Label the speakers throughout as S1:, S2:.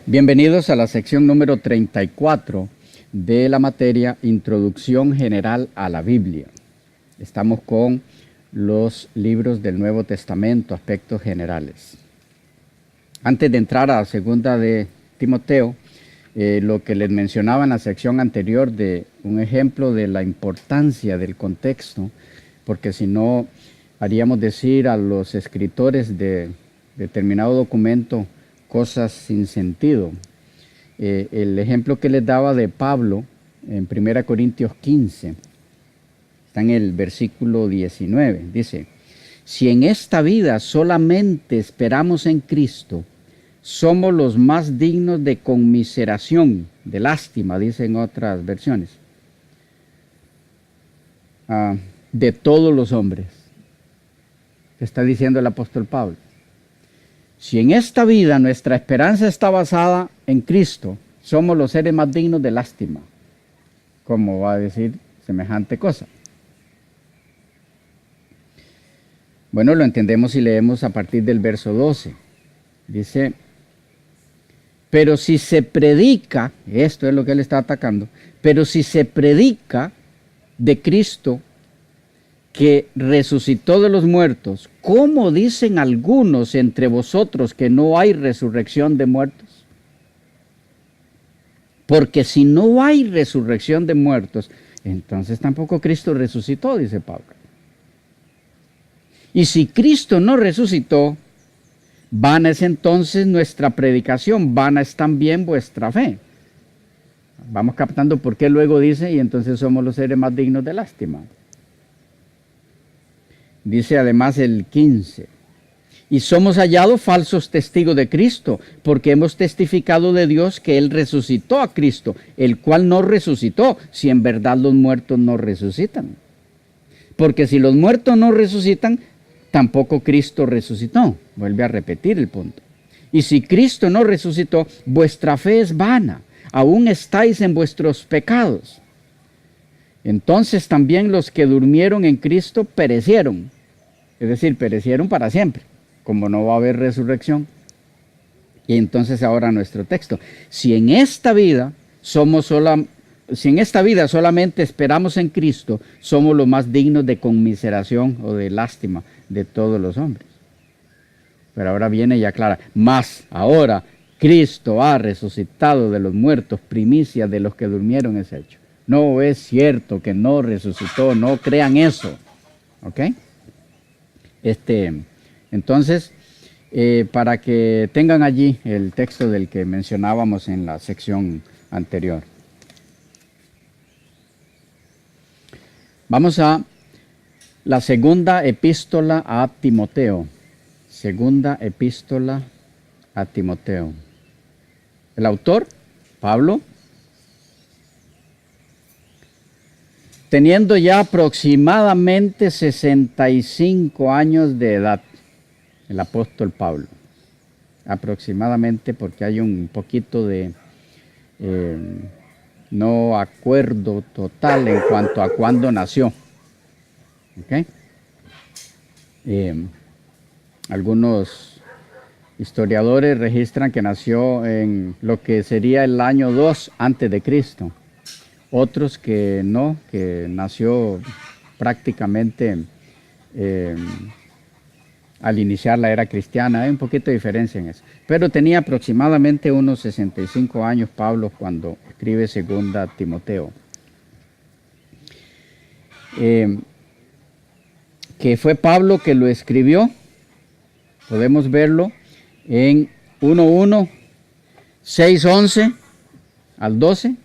S1: Bienvenidos a la sección número 34 de la materia Introducción General a la Biblia. Estamos con los libros del Nuevo Testamento, aspectos generales. Antes de entrar a segunda de Timoteo, lo que les mencionaba en la sección anterior de un ejemplo de la importancia del contexto, porque si no haríamos decir a los escritores de determinado documento cosas sin sentido. El ejemplo que les daba de Pablo en 1 Corintios 15, está en el versículo 19, dice: si en esta vida solamente esperamos en Cristo, somos los más dignos de conmiseración, de lástima, dicen otras versiones, de todos los hombres. ¿Qué está diciendo el apóstol Pablo? Si en esta vida nuestra esperanza está basada en Cristo, somos los seres más dignos de lástima. ¿Cómo va a decir semejante cosa? Bueno, lo entendemos si leemos a partir del verso 12. Dice: pero si se predica, esto es lo que él está atacando, pero si se predica de Cristo que resucitó de los muertos, ¿cómo dicen algunos entre vosotros que no hay resurrección de muertos? Porque si no hay resurrección de muertos, entonces tampoco Cristo resucitó, dice Pablo. Y si Cristo no resucitó, vana es entonces nuestra predicación, vana es también vuestra fe. Vamos captando por qué luego dice, y entonces somos los seres más dignos de lástima. Dice además el 15, y somos hallados falsos testigos de Cristo, porque hemos testificado de Dios que Él resucitó a Cristo, el cual no resucitó, si en verdad los muertos no resucitan. Porque si los muertos no resucitan, tampoco Cristo resucitó. Vuelve a repetir el punto. Y si Cristo no resucitó, vuestra fe es vana, aún estáis en vuestros pecados. Entonces también los que durmieron en Cristo perecieron. Es decir, perecieron para siempre, como no va a haber resurrección. Y entonces ahora nuestro texto. Si en esta vida solamente esperamos en Cristo, somos los más dignos de conmiseración o de lástima de todos los hombres. Pero ahora viene y aclara: mas ahora Cristo ha resucitado de los muertos, primicia de los que durmieron es hecho. No es cierto que no resucitó, no crean eso. ¿Ok? Entonces, para que tengan allí el texto del que mencionábamos en la sección anterior. Vamos a la segunda epístola a Timoteo. Segunda epístola a Timoteo. El autor, Pablo, teniendo ya aproximadamente 65 años de edad, el apóstol Pablo. Aproximadamente, porque hay un poquito de no acuerdo total en cuanto a cuándo nació. ¿Okay? Algunos historiadores registran que nació en lo que sería el año 2 antes de Cristo. Otros que no, que nació prácticamente al iniciar la era cristiana. Hay un poquito de diferencia en eso. Pero tenía aproximadamente unos 65 años Pablo cuando escribe segunda Timoteo. Que fue Pablo que lo escribió. Podemos verlo en 1:1, 6:11 al 12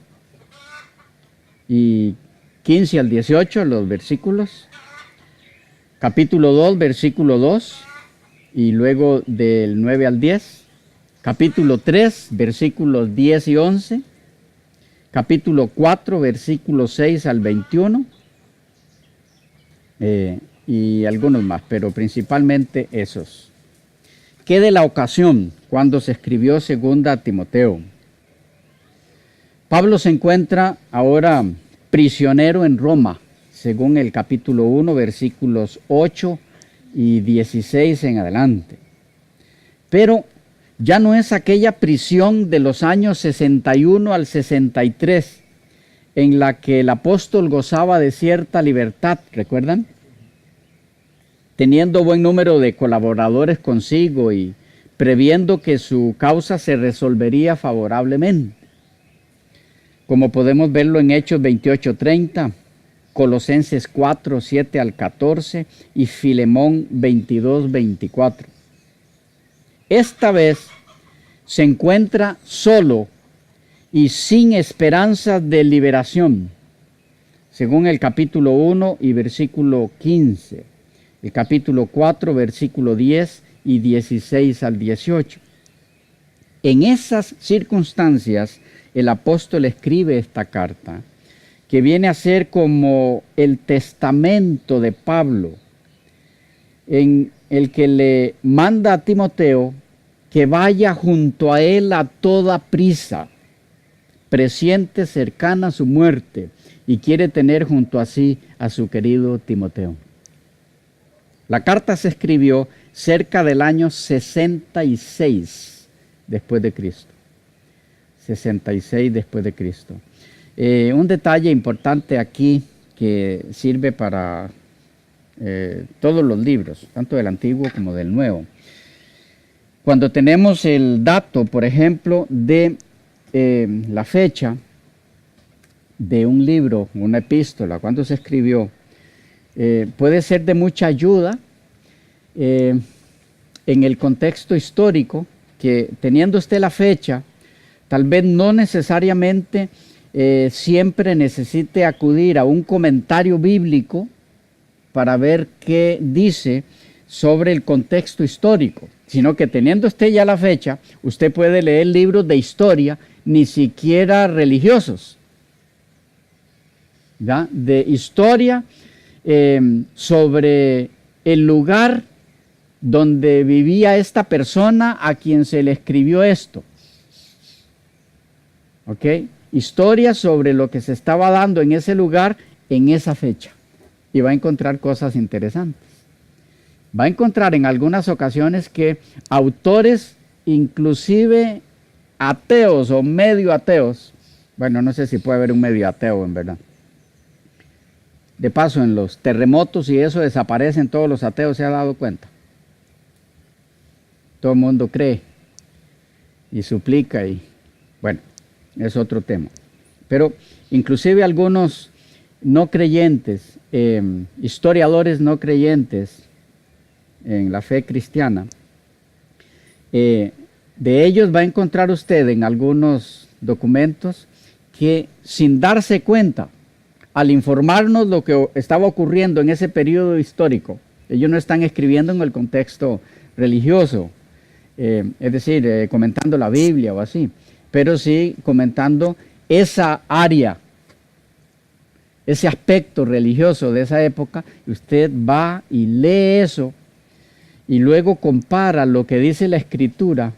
S1: y 15 al 18, los versículos. Capítulo 2, versículo 2 y luego del 9 al 10. Capítulo 3, versículos 10 y 11. Capítulo 4, versículos 6 al 21. Y algunos más, pero principalmente esos. ¿Qué de la ocasión cuando se escribió segunda a Timoteo? Pablo se encuentra ahora prisionero en Roma, según el capítulo 1, versículos 8 y 16 en adelante. Pero ya no es aquella prisión de los años 61 al 63, en la que el apóstol gozaba de cierta libertad, ¿recuerdan? Teniendo buen número de colaboradores consigo y previendo que su causa se resolvería favorablemente. Como podemos verlo en Hechos 28:30, Colosenses 4, 7 al 14 y Filemón 22:24. Esta vez se encuentra solo y sin esperanza de liberación, según el capítulo 1 y versículo 15, el capítulo 4, versículo 10 y 16 al 18. En esas circunstancias, el apóstol escribe esta carta, que viene a ser como el testamento de Pablo, en el que le manda a Timoteo que vaya junto a él a toda prisa, presiente cercana a su muerte, y quiere tener junto a sí a su querido Timoteo. La carta se escribió cerca del año 66 después de Cristo. 66 después de Cristo. Un detalle importante aquí que sirve para todos los libros, tanto del Antiguo como del Nuevo. Cuando tenemos el dato, por ejemplo, de la fecha de un libro, una epístola, cuando se escribió, puede ser de mucha ayuda en el contexto histórico, que teniendo usted la fecha, tal vez no necesariamente siempre necesite acudir a un comentario bíblico para ver qué dice sobre el contexto histórico, sino que teniendo usted ya la fecha, usted puede leer libros de historia, ni siquiera religiosos, ¿ya? De historia sobre el lugar donde vivía esta persona a quien se le escribió esto. ¿Ok? Historia sobre lo que se estaba dando en ese lugar en esa fecha. Y va a encontrar cosas interesantes. Va a encontrar en algunas ocasiones que autores, inclusive ateos o medio ateos, bueno, no sé si puede haber un medio ateo en verdad. De paso, en los terremotos y eso desaparecen todos los ateos, ¿se ha dado cuenta? Todo el mundo cree y suplica y bueno, es otro tema. Pero inclusive algunos no creyentes, historiadores no creyentes en la fe cristiana, de ellos va a encontrar usted en algunos documentos que sin darse cuenta, al informarnos lo que estaba ocurriendo en ese periodo histórico, ellos no están escribiendo en el contexto religioso, es decir, comentando la Biblia o así, pero sí comentando esa área, ese aspecto religioso de esa época. Usted va y lee eso y luego compara lo que dice la Escritura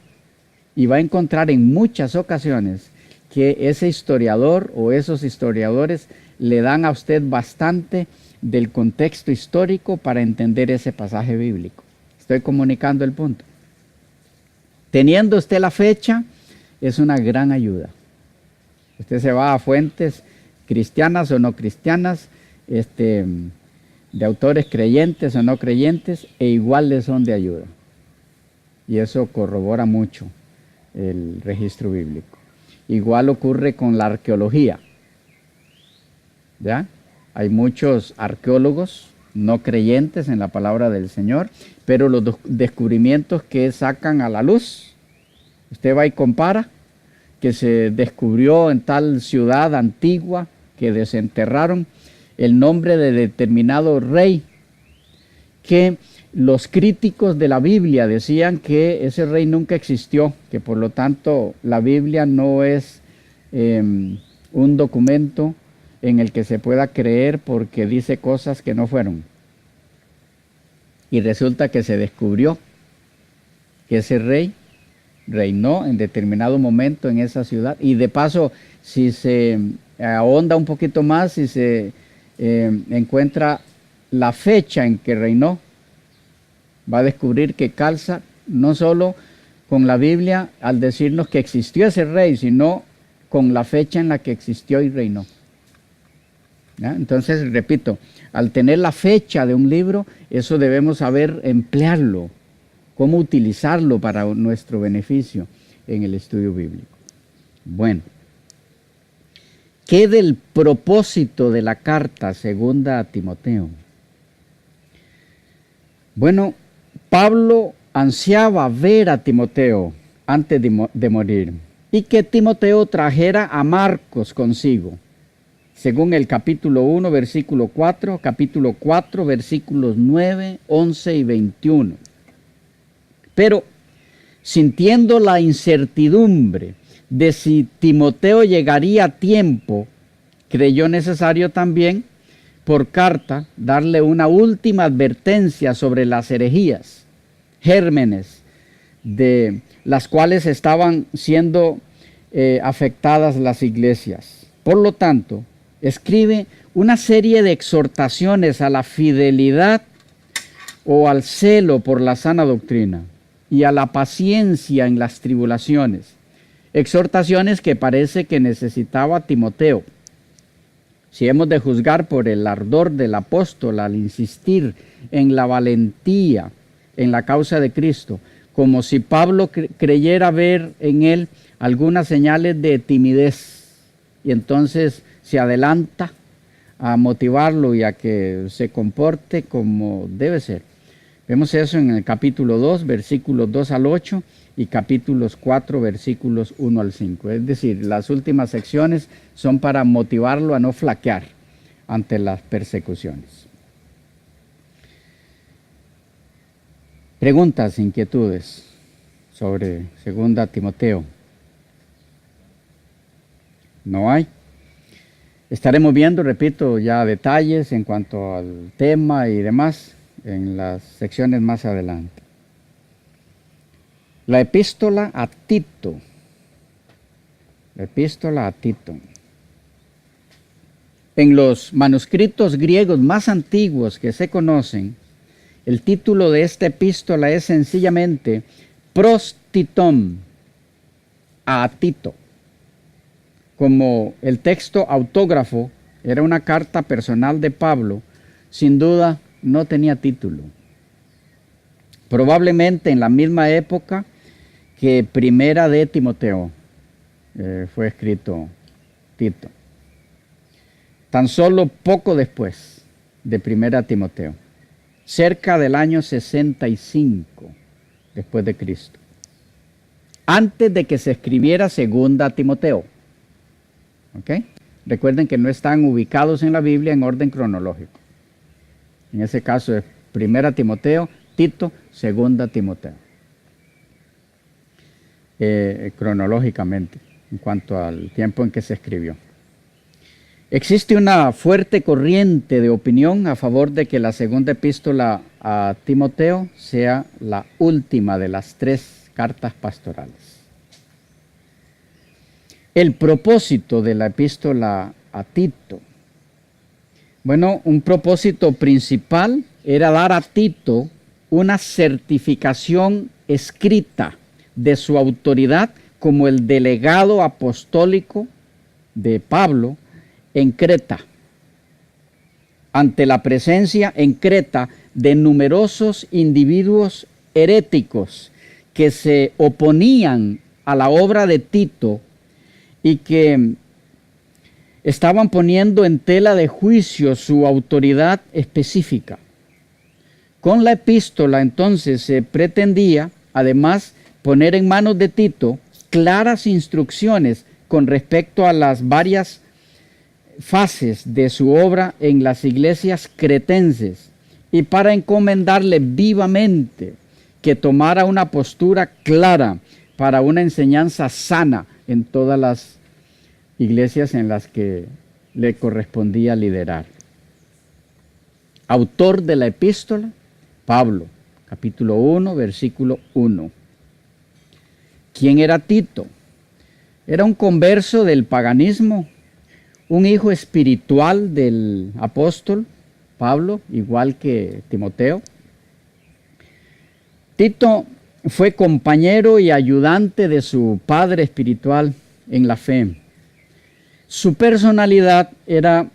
S1: y va a encontrar en muchas ocasiones que ese historiador o esos historiadores le dan a usted bastante del contexto histórico para entender ese pasaje bíblico. Estoy comunicando el punto. Teniendo usted la fecha, es una gran ayuda. Usted se va a fuentes cristianas o no cristianas, de autores creyentes o no creyentes, e igual le son de ayuda. Y eso corrobora mucho el registro bíblico. Igual ocurre con la arqueología. ¿Ya? Hay muchos arqueólogos no creyentes en la palabra del Señor, pero los descubrimientos que sacan a la luz, usted va y compara que se descubrió en tal ciudad antigua que desenterraron el nombre de determinado rey que los críticos de la Biblia decían que ese rey nunca existió, que por lo tanto la Biblia no es un documento en el que se pueda creer porque dice cosas que no fueron. Y resulta que se descubrió que ese rey reinó en determinado momento en esa ciudad. Y de paso, si se ahonda un poquito más, si se encuentra la fecha en que reinó, va a descubrir que calza no solo con la Biblia al decirnos que existió ese rey, sino con la fecha en la que existió y reinó. ¿Ya? Entonces, repito, al tener la fecha de un libro, eso debemos saber emplearlo, cómo utilizarlo para nuestro beneficio en el estudio bíblico. Bueno, ¿qué del propósito de la carta segunda a Timoteo? Bueno, Pablo ansiaba ver a Timoteo antes de morir y que Timoteo trajera a Marcos consigo, según el capítulo 1, versículo 4, capítulo 4, versículos 9, 11 y 21. Pero, sintiendo la incertidumbre de si Timoteo llegaría a tiempo, creyó necesario también, por carta, darle una última advertencia sobre las herejías, gérmenes, de las cuales estaban siendo afectadas las iglesias. Por lo tanto, escribe una serie de exhortaciones a la fidelidad o al celo por la sana doctrina y a la paciencia en las tribulaciones. Exhortaciones que parece que necesitaba Timoteo. Si hemos de juzgar por el ardor del apóstol al insistir en la valentía en la causa de Cristo, como si Pablo creyera ver en él algunas señales de timidez, y entonces se adelanta a motivarlo y a que se comporte como debe ser. Vemos eso en el capítulo 2, versículos 2 al 8 y capítulos 4, versículos 1 al 5. Es decir, las últimas secciones son para motivarlo a no flaquear ante las persecuciones. Preguntas, inquietudes sobre 2 Timoteo. ¿No hay? Estaremos viendo, repito, ya detalles en cuanto al tema y demás en las secciones más adelante. La epístola a Tito. La epístola a Tito. En los manuscritos griegos más antiguos que se conocen, el título de esta epístola es sencillamente Pros Titom, a Tito. Como el texto autógrafo era una carta personal de Pablo, sin duda no tenía título. Probablemente en la misma época que Primera de Timoteo fue escrito Tito. Tan solo poco después de Primera Timoteo, cerca del año 65 después de Cristo, antes de que se escribiera 2 Timoteo. ¿Ok? Recuerden que no están ubicados en la Biblia en orden cronológico. En ese caso es 1 Timoteo, Tito, 2 Timoteo. Cronológicamente, en cuanto al tiempo en que se escribió. Existe una fuerte corriente de opinión a favor de que la segunda epístola a Timoteo sea la última de las 3 cartas pastorales. El propósito de la epístola a Tito. Bueno, un propósito principal era dar a Tito una certificación escrita de su autoridad como el delegado apostólico de Pablo en Creta, ante la presencia en Creta de numerosos individuos heréticos que se oponían a la obra de Tito y que estaban poniendo en tela de juicio su autoridad específica. Con la epístola entonces se pretendía, además, poner en manos de Tito claras instrucciones con respecto a las varias fases de su obra en las iglesias cretenses y para encomendarle vivamente que tomara una postura clara para una enseñanza sana en todas las iglesias en las que le correspondía liderar. Autor de la epístola, Pablo, capítulo 1, versículo 1. ¿Quién era Tito? Era un converso del paganismo, un hijo espiritual del apóstol Pablo, igual que Timoteo. Tito fue compañero y ayudante de su padre espiritual en la fe. Su personalidad era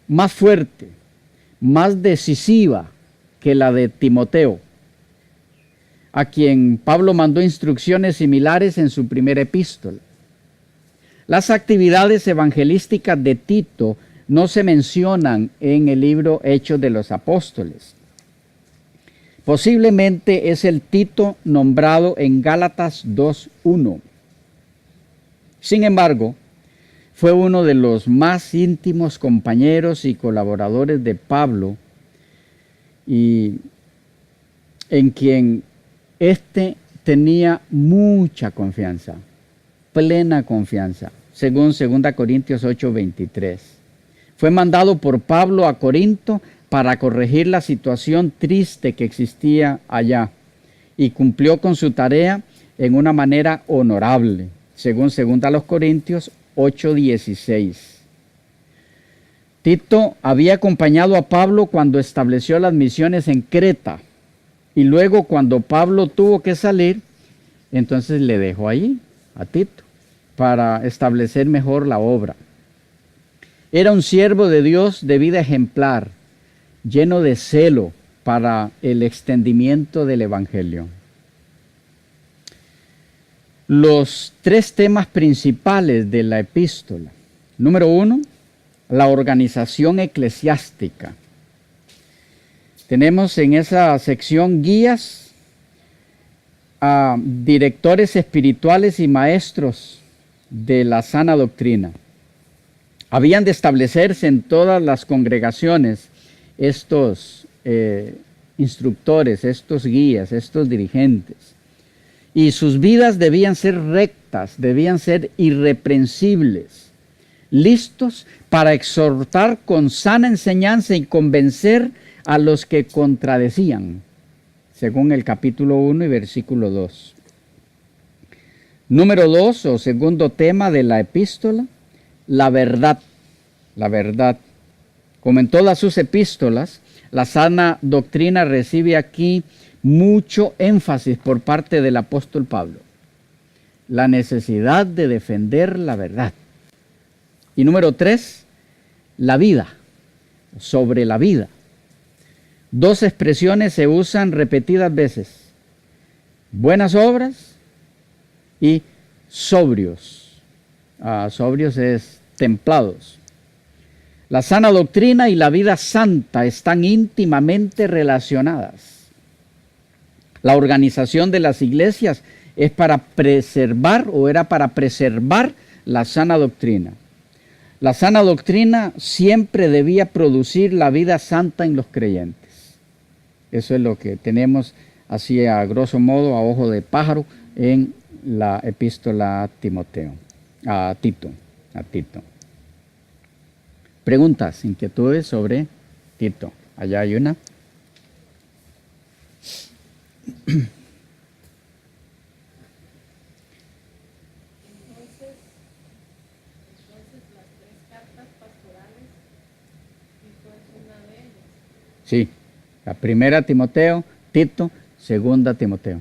S1: más fuerte, más decisiva que la de Timoteo, a quien Pablo mandó instrucciones similares en su primera epístola. Las actividades evangelísticas de Tito no se mencionan en el libro Hechos de los Apóstoles. Posiblemente es el Tito nombrado en Gálatas 2:1. Sin embargo, fue uno de los más íntimos compañeros y colaboradores de Pablo, y en quien éste tenía mucha confianza, plena confianza, según 2 Corintios 8:23. Fue mandado por Pablo a Corinto para corregir la situación triste que existía allá, y cumplió con su tarea en una manera honorable, según 2 Corintios 8:16. Tito había acompañado a Pablo cuando estableció las misiones en Creta, y luego cuando Pablo tuvo que salir, entonces le dejó allí a Tito para establecer mejor la obra. Era un siervo de Dios de vida ejemplar, lleno de celo para el extendimiento del Evangelio. Los tres temas principales de la epístola. Número 1, la organización eclesiástica. Tenemos en esa sección guías a directores espirituales y maestros de la sana doctrina. Habían de establecerse en todas las congregaciones estos instructores, estos guías, estos dirigentes. Y sus vidas debían ser rectas, debían ser irreprensibles, listos para exhortar con sana enseñanza y convencer a los que contradecían, según el capítulo 1 y versículo 2. Número 2, o segundo tema de la epístola, la verdad. La verdad. Como en todas sus epístolas, la sana doctrina recibe aquí mucho énfasis por parte del apóstol Pablo. La necesidad de defender la verdad. Y número 3, la vida. Sobre la vida. Dos expresiones se usan repetidas veces: buenas obras y sobrios. Sobrios es templados. La sana doctrina y la vida santa están íntimamente relacionadas. La organización de las iglesias es para preservar, o era para preservar, la sana doctrina. La sana doctrina siempre debía producir la vida santa en los creyentes. Eso es lo que tenemos así a grosso modo, a ojo de pájaro, en la epístola a Tito. Preguntas, inquietudes sobre Tito. Allá hay una. Sí, la primera Timoteo, Tito, segunda Timoteo.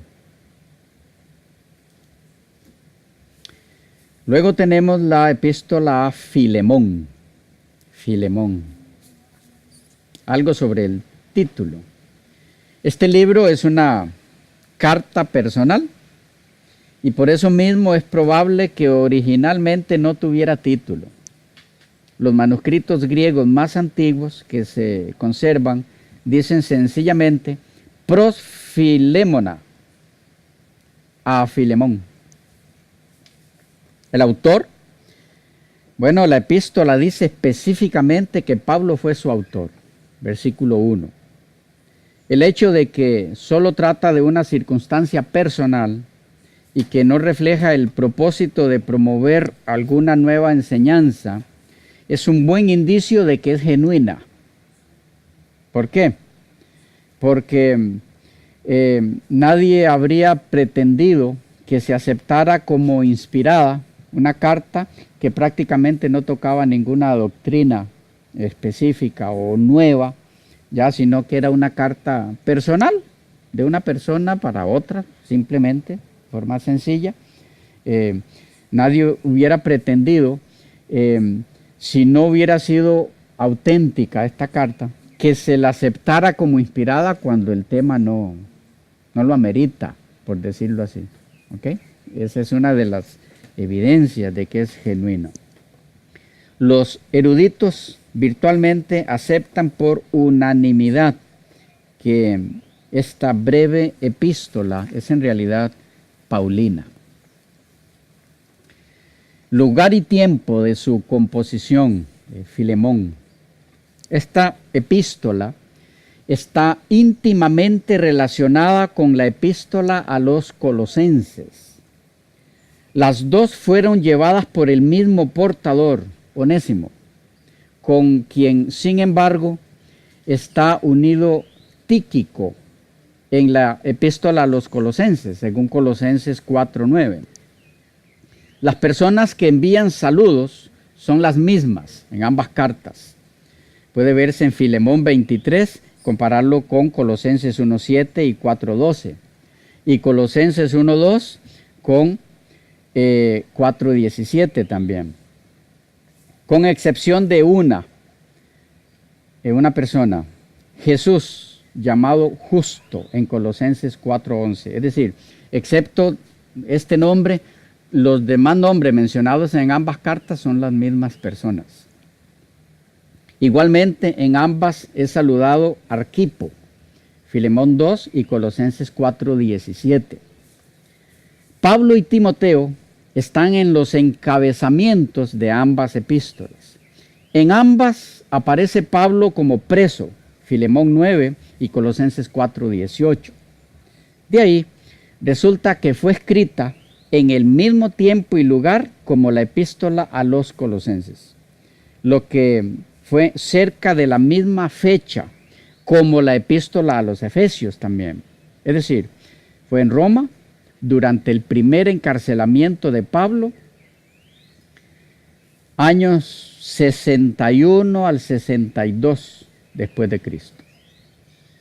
S1: Luego tenemos la epístola a Filemón. Filemón. Algo sobre el título. Este libro es una carta personal y por eso mismo es probable que originalmente no tuviera título. Los manuscritos griegos más antiguos que se conservan dicen sencillamente pros Filémona, a Filemón. El autor, bueno, la epístola dice específicamente que Pablo fue su autor, versículo 1. El hecho de que solo trata de una circunstancia personal y que no refleja el propósito de promover alguna nueva enseñanza es un buen indicio de que es genuina. ¿Por qué? Porque nadie habría pretendido que se aceptara como inspirada una carta que prácticamente no tocaba ninguna doctrina específica o nueva, ya, sino que era una carta personal de una persona para otra, simplemente, de forma sencilla. Nadie hubiera pretendido, si no hubiera sido auténtica esta carta, que se la aceptara como inspirada cuando el tema no lo amerita, por decirlo así. ¿Okay? Esa es una de las evidencias de que es genuino. Los eruditos virtualmente aceptan por unanimidad que esta breve epístola es en realidad paulina. Lugar y tiempo de su composición, Filemón. Esta epístola está íntimamente relacionada con la epístola a los Colosenses. Las dos fueron llevadas por el mismo portador, Onésimo, con quien, sin embargo, está unido Tíquico en la epístola a los Colosenses, según Colosenses 4:9. Las personas que envían saludos son las mismas en ambas cartas. Puede verse en Filemón 23, compararlo con Colosenses 1:7 y 4:12, y Colosenses 1:2 con 4:17 también. Con excepción de una persona, Jesús, llamado Justo en Colosenses 4:11. Es decir, excepto este nombre, los demás nombres mencionados en ambas cartas son las mismas personas. Igualmente, en ambas es saludado Arquipo, Filemón 2 y Colosenses 4:17. Pablo y Timoteo están en los encabezamientos de ambas epístolas. En ambas aparece Pablo como preso, Filemón 9 y Colosenses 4:18. De ahí resulta que fue escrita en el mismo tiempo y lugar como la epístola a los Colosenses, lo que fue cerca de la misma fecha como la epístola a los Efesios también. Es decir, fue en Roma durante el primer encarcelamiento de Pablo, años 61 al 62 después de Cristo.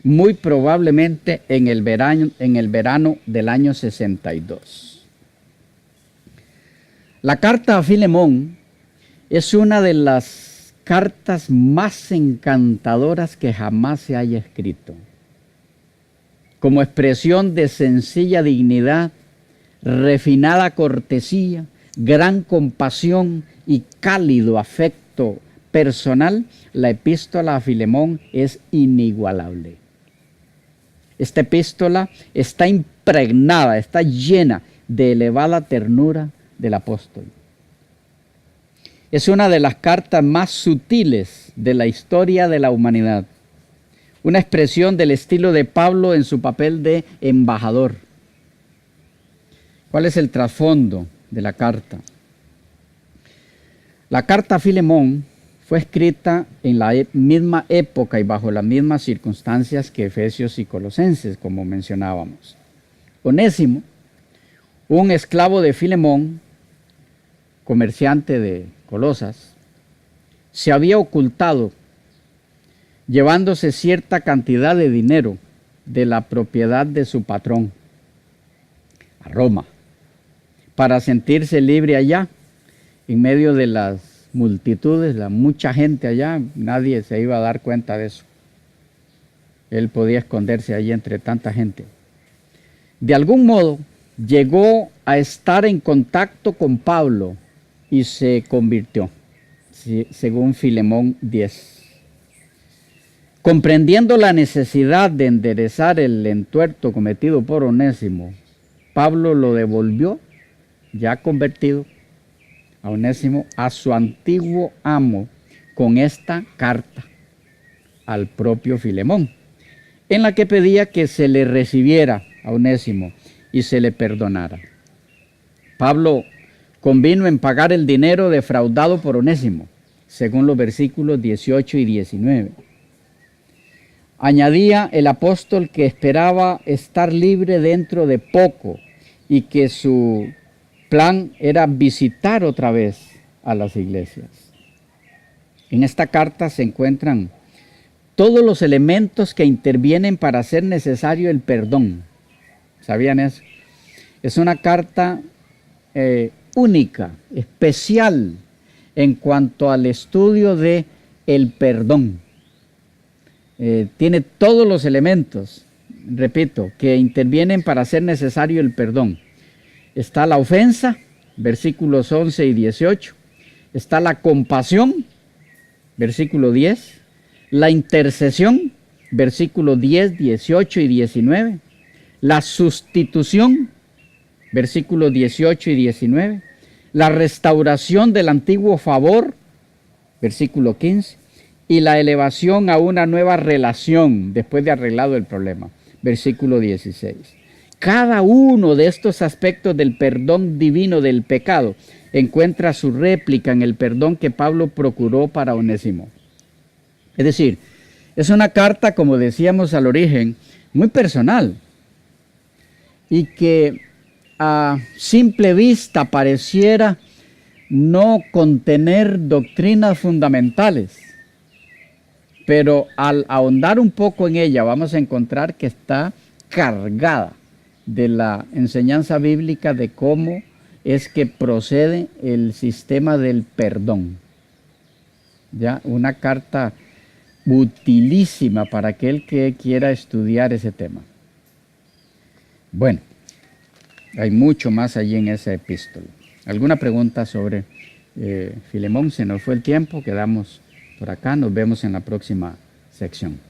S1: Muy probablemente en el verano del año 62. La carta a Filemón es una de las cartas más encantadoras que jamás se haya escrito. Como expresión de sencilla dignidad, refinada cortesía, gran compasión y cálido afecto personal, la epístola a Filemón es inigualable. Esta epístola está impregnada, está llena de elevada ternura del apóstol. Es una de las cartas más sutiles de la historia de la humanidad. Una expresión del estilo de Pablo en su papel de embajador. ¿Cuál es el trasfondo de la carta? La carta a Filemón fue escrita en la misma época y bajo las mismas circunstancias que Efesios y Colosenses, como mencionábamos. Onésimo, un esclavo de Filemón, comerciante de Colosas, se había ocultado llevándose cierta cantidad de dinero de la propiedad de su patrón a Roma, para sentirse libre allá, en medio de las multitudes, la mucha gente allá. Nadie se iba a dar cuenta de eso. Él podía esconderse allí entre tanta gente. De algún modo, llegó a estar en contacto con Pablo y se convirtió, según Filemón 10. Comprendiendo la necesidad de enderezar el entuerto cometido por Onésimo, Pablo lo devolvió, ya convertido, a Onésimo, a su antiguo amo, con esta carta al propio Filemón. en la que pedía que se le recibiera a Onésimo y se le perdonara. Pablo convino en pagar el dinero defraudado por Onésimo, según los versículos 18 y 19. Añadía el apóstol que esperaba estar libre dentro de poco y que su plan era visitar otra vez a las iglesias. En esta carta se encuentran todos los elementos que intervienen para hacer necesario el perdón. ¿Sabían eso? Es una carta única, especial en cuanto al estudio de el perdón. Tiene todos los elementos, repito, que intervienen para hacer necesario el perdón. Está la ofensa, versículos 11 y 18. Está la compasión, versículo 10. La intercesión, versículos 10, 18 y 19. La sustitución, versículos 18 y 19. La restauración del antiguo favor, versículo 15. Y la elevación a una nueva relación después de arreglado el problema, versículo 16. Cada uno de estos aspectos del perdón divino del pecado encuentra su réplica en el perdón que Pablo procuró para Onésimo. Es decir, es una carta, como decíamos al origen, muy personal y que a simple vista pareciera no contener doctrinas fundamentales. Pero al ahondar un poco en ella vamos a encontrar que está cargada de la enseñanza bíblica de cómo es que procede el sistema del perdón. ¿Ya? Una carta utilísima para aquel que quiera estudiar ese tema. Bueno, hay mucho más allí en esa epístola. ¿Alguna pregunta sobre Filemón? Se nos fue el tiempo, quedamos por acá, nos vemos en la próxima sección.